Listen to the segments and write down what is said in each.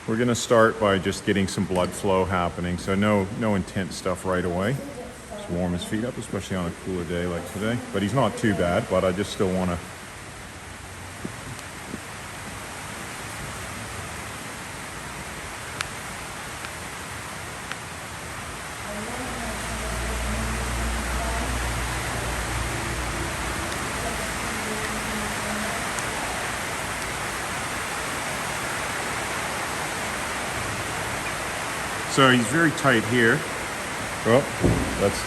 We're gonna start by just getting some blood flow happening. So no intense stuff right away. Just warm his feet up, especially on a cooler day like today. But he's not too bad, but I just still wanna. So he's very tight here. Oh, that's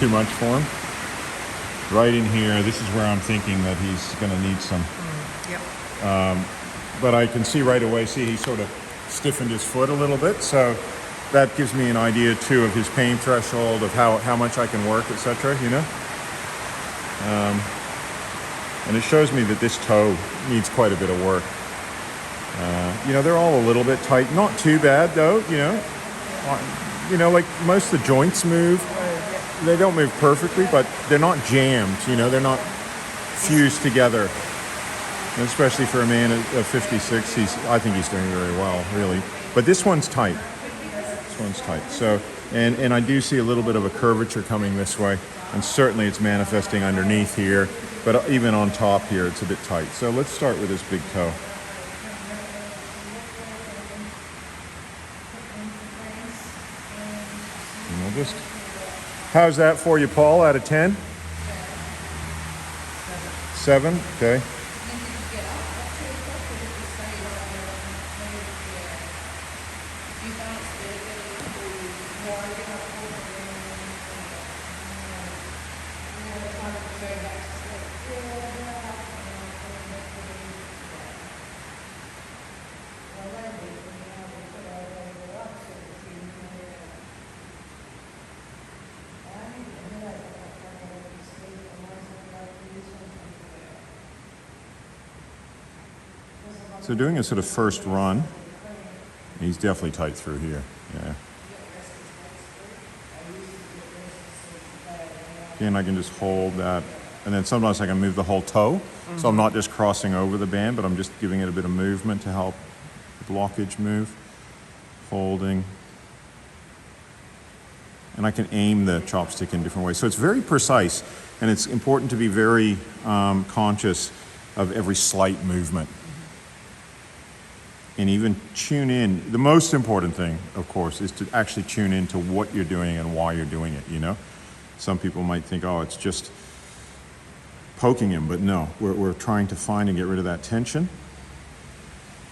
too much for him. Right in here, this is where I'm thinking that he's gonna need some. Yep. But I can see right away, see he sort of stiffened his foot a little bit. So that gives me an idea too of his pain threshold, of how much I can work, etc., you know? And it shows me that this toe needs quite a bit of work. You know, they're all a little bit tight. Not too bad though, you know? Like most of the joints move. They don't move perfectly, but they're not jammed, you know, they're not fused together. And especially for a man of 56, I think he's doing very well, really. But this one's tight. This one's tight. So, and I do see a little bit of a curvature coming this way, and certainly it's manifesting underneath here, but even on top here, it's a bit tight. So let's start with this big toe. And we'll just, how's that for you, Paul, out of 10? 7? Okay. So doing a sort of first run, he's definitely tight through here, yeah. Again, I can just hold that, and then sometimes I can move the whole toe, so I'm not just crossing over the band, but I'm just giving it a bit of movement to help the blockage move, holding. And I can aim the chopstick in different ways. So it's very precise, and it's important to be very conscious of every slight movement. And even tune in. The most important thing, of course, is to actually tune in to what you're doing and why you're doing it, you know? Some people might think, oh, it's just poking him, but no, we're trying to find and get rid of that tension.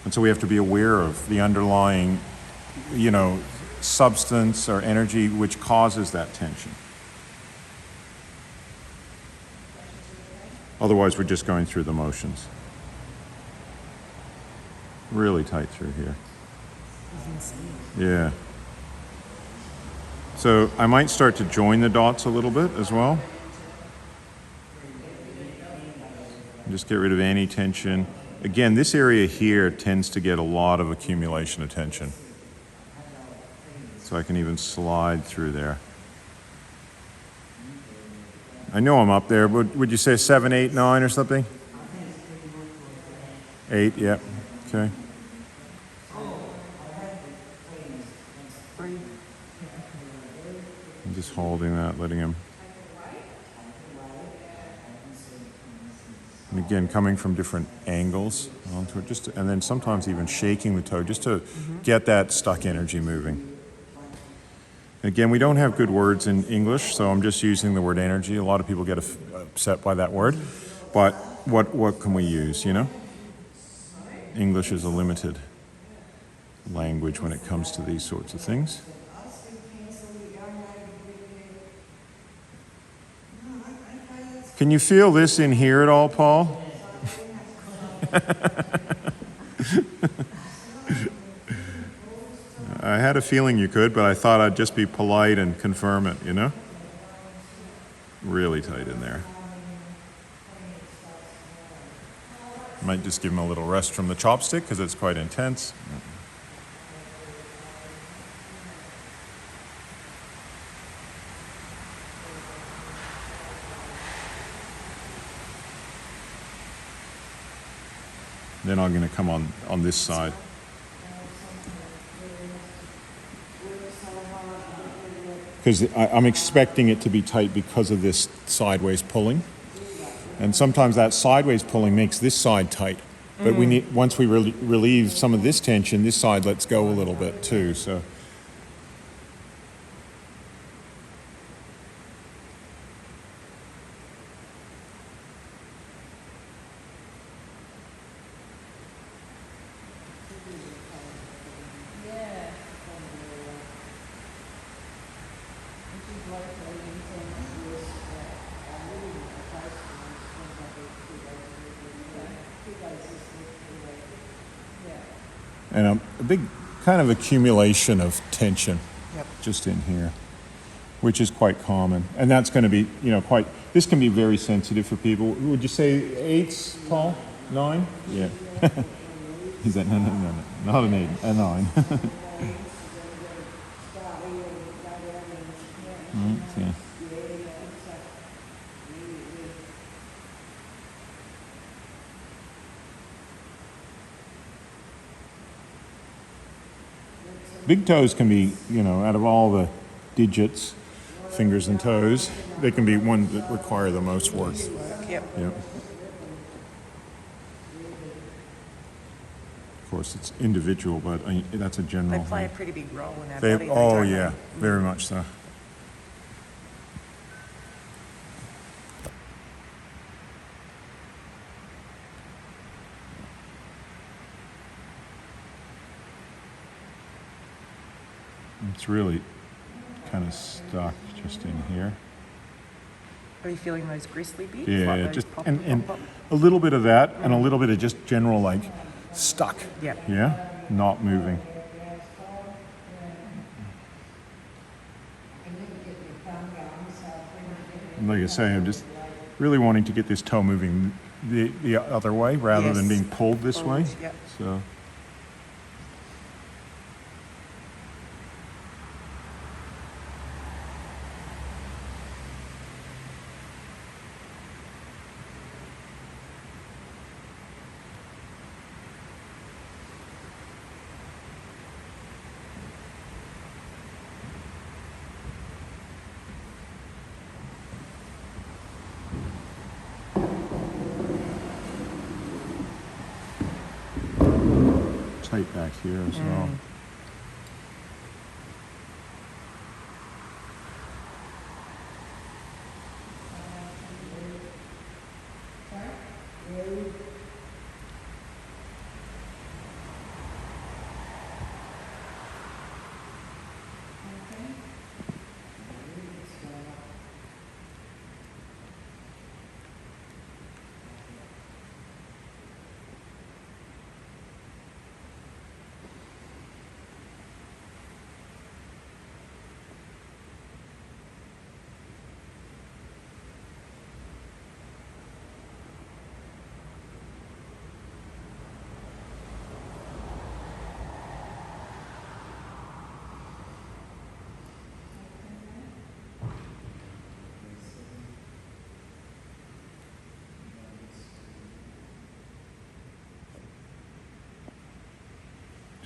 And so we have to be aware of the underlying, you know, substance or energy which causes that tension. Otherwise, we're just going through the motions. Really tight through here. Yeah. So I might start to join the dots a little bit as well. Just get rid of any tension. Again, this area here tends to get a lot of accumulation of tension. So I can even slide through there. I know I'm up there, but would you say 7, 8, 9 or something? 8, yeah. Okay. I'm just holding that, letting him. And again, coming from different angles onto it, and then sometimes even shaking the toe just to get that stuck energy moving. Again, we don't have good words in English, so I'm just using the word energy. A lot of people get upset by that word, but what can we use, you know? English is a limited language when it comes to these sorts of things. Can you feel this in here at all, Paul? I had a feeling you could, but I thought I'd just be polite and confirm it, you know? Really tight in there. Might just give him a little rest from the chopstick because it's quite intense. Then I'm going to come on this side. because I'm expecting it to be tight because of this sideways pulling. And sometimes that sideways pulling makes this side tight. But we need, once we relieve some of this tension, this side lets go a little bit too. So and a big kind of accumulation of tension just in here, which is quite common. And that's going to be, quite, this can be very sensitive for people. Would you say 8s, Paul? 9? Yeah. He's like, no, not an 8, a 9. Okay. Big toes can be, out of all the digits, fingers and toes, they can be ones that require the most work. Yep. Yep. Of course, it's individual, but that's a general. They play a pretty big role in our body. Oh, don't yeah, they? very much so. It's really kind of stuck just in here. Are you feeling those gristly bits? Yeah, like those just pop, and pop? a little bit of that, and a little bit of just general like stuck. Yeah. Yeah, not moving. And like I say, I'm just really wanting to get this toe moving the other way rather than Yes. being pulled this way. Yep. So. Tight back here as well.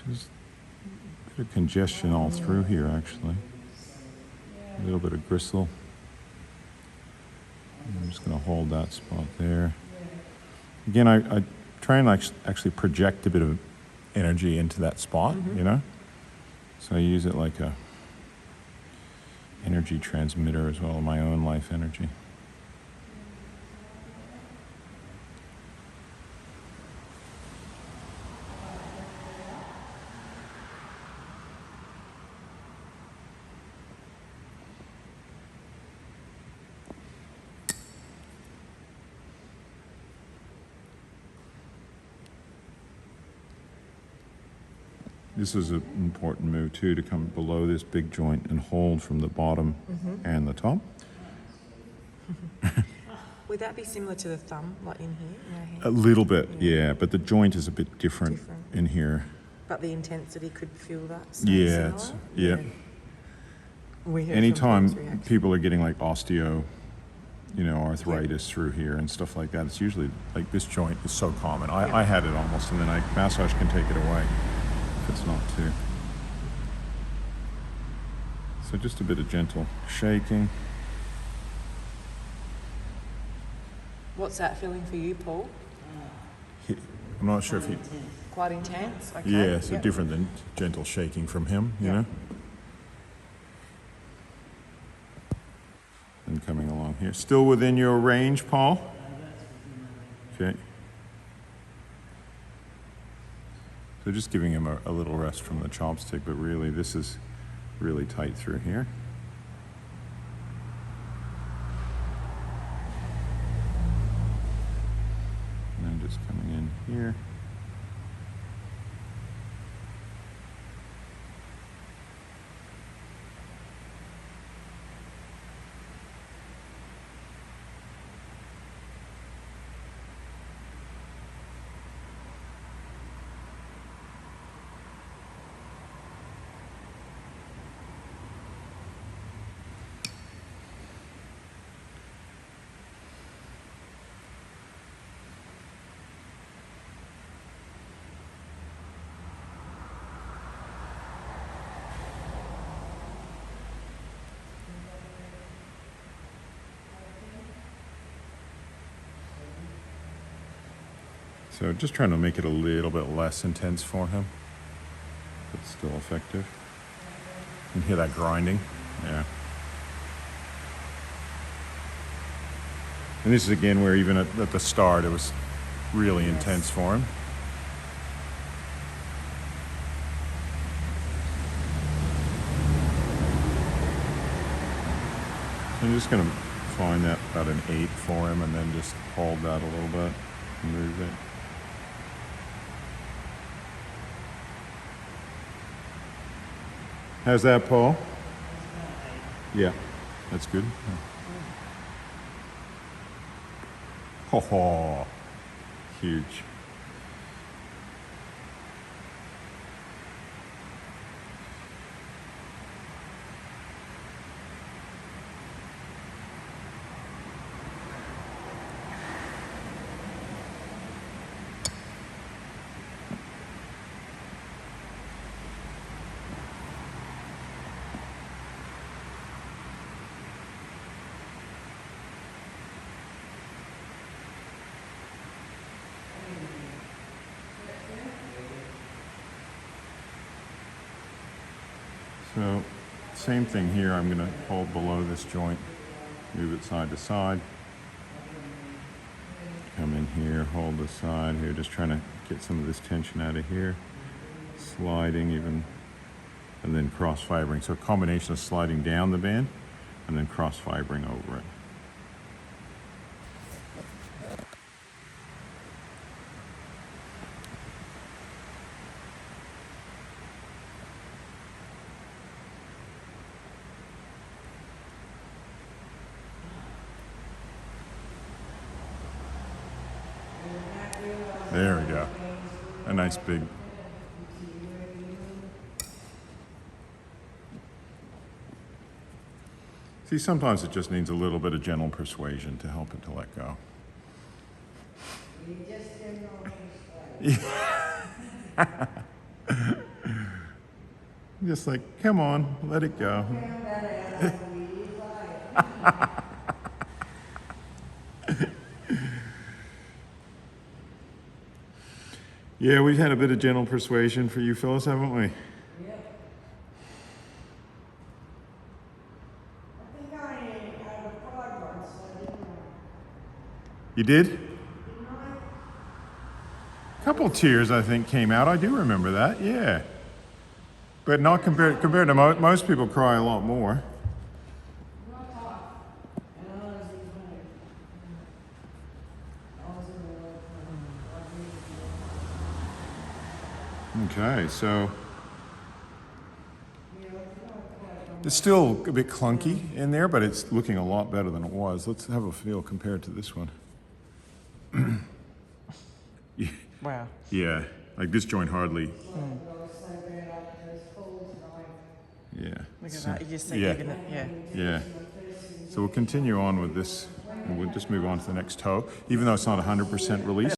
Just a bit of congestion all through here, actually. A little bit of gristle. I'm just going to hold that spot there. Again, I try and actually project a bit of energy into that spot, So I use it like a energy transmitter as well, my own life energy. This is an important move too, to come below this big joint and hold from the bottom and the top. Would that be similar to the thumb, like in here, in our hand? A little bit, yeah, but the joint is a bit different. In here. But the intensity could feel that. Yeah, anytime people are getting like osteo, arthritis through here and stuff like that, it's usually like this joint is so common. I had it almost, and then massage can take it away if it's not too. So just a bit of gentle shaking. What's that feeling for you, Paul? I'm not sure if he... Quite intense? Okay. Yeah, so Yep. different than gentle shaking from him, you Yep. know? And coming along here. Still within your range, Paul? Okay. So just giving him a little rest from the chopstick, but really this is really tight through here. And then just coming in here. So just trying to make it a little bit less intense for him, but still effective. You can hear that grinding, yeah. And this is again where even at the start it was really intense for him. I'm just going to find that about an 8 for him and then just hold that a little bit and move it. How's that, Paul? Yeah, that's good. Ho ho, huge. So, same thing here. I'm going to hold below this joint, move it side to side. Come in here, hold the side here, just trying to get some of this tension out of here. Sliding even, and then cross fibering. So a combination of sliding down the band and then cross fibering over it. There we go. A nice big. See, sometimes it just needs a little bit of gentle persuasion to help it to let go. Just like, come on, let it go. Yeah, we've had a bit of gentle persuasion for you fellas, haven't we? Yep. I think I had a prod once, so I didn't know. You did? Didn't I? A couple tears, I think, came out. I do remember that, yeah. But not compared to most people cry a lot more. Not talk. And I was in the Okay, so it's still a bit clunky in there, but it's looking a lot better than it was. Let's have a feel compared to this one. Wow. Yeah, like this joint hardly. Yeah. Look at So- that. You just think yeah. you're gonna, yeah. Yeah. So we'll continue on with this, and we'll just move on to the next toe, even though it's not 100% released.